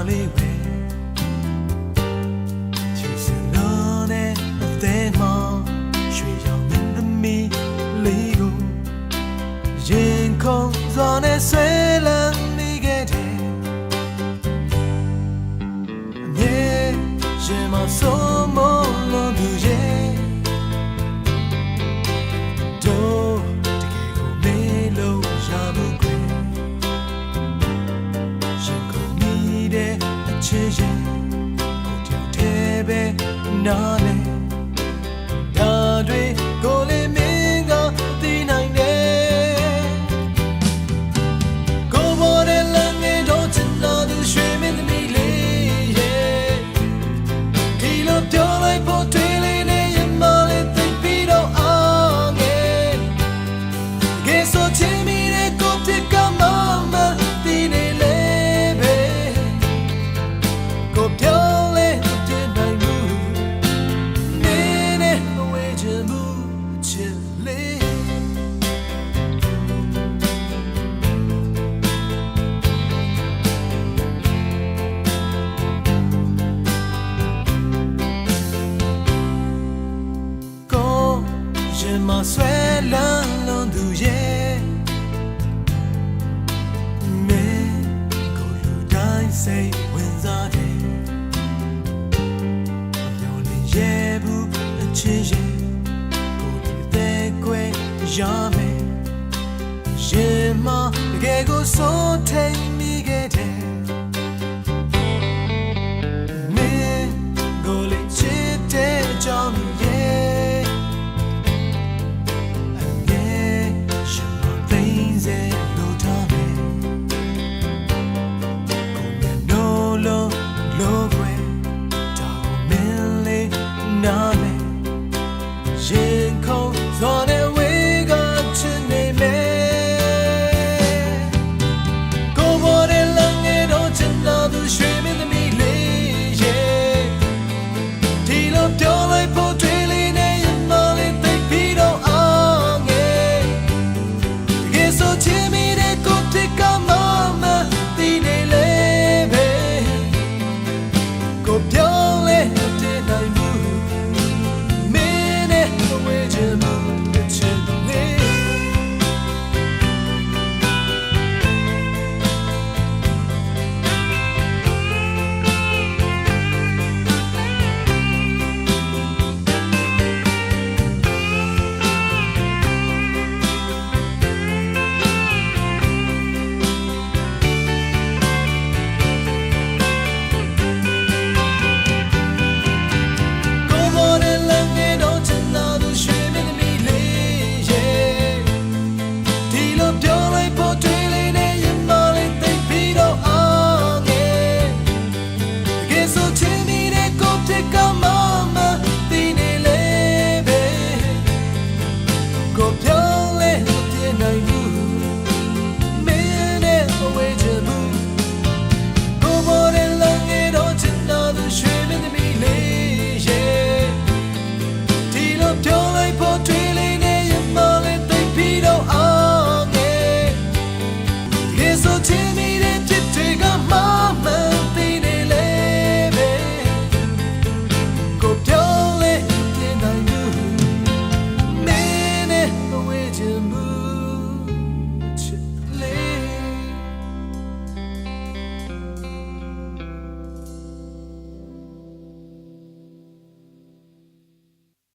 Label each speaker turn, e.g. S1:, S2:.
S1: လေးပဲချစ်စလုံးနဲ့အသေးမှရွှေရောင်မင်းသမီးလေးကိုရင်ခုန်စွာနဲ့ဆွဲလန်းမိခဲ့တယ်အမြဲရင်မဆုံးမလို့သူရဲ့တို့တကယ်ကိုမေးလို့ရမှုကွယ်ရင်ခုန်မိတဲ့အချစ်ရဲ့ကိုတယောက်တည်းပဲနားလဲဒါတွေကိုလေးမင်းကသိနိုင်တယ်မဆွဲလန်းလုံးသူရဲ့မင်းကိုလူတိုင်းစိတ်ဝင်စားတယ်မျောလင်းရဲ့ဘူးအချင်းရဲ့ကိုဒီတဲ့ကွယ်ရမယ်ရင်မတကယ်ကိုစိုးထိန်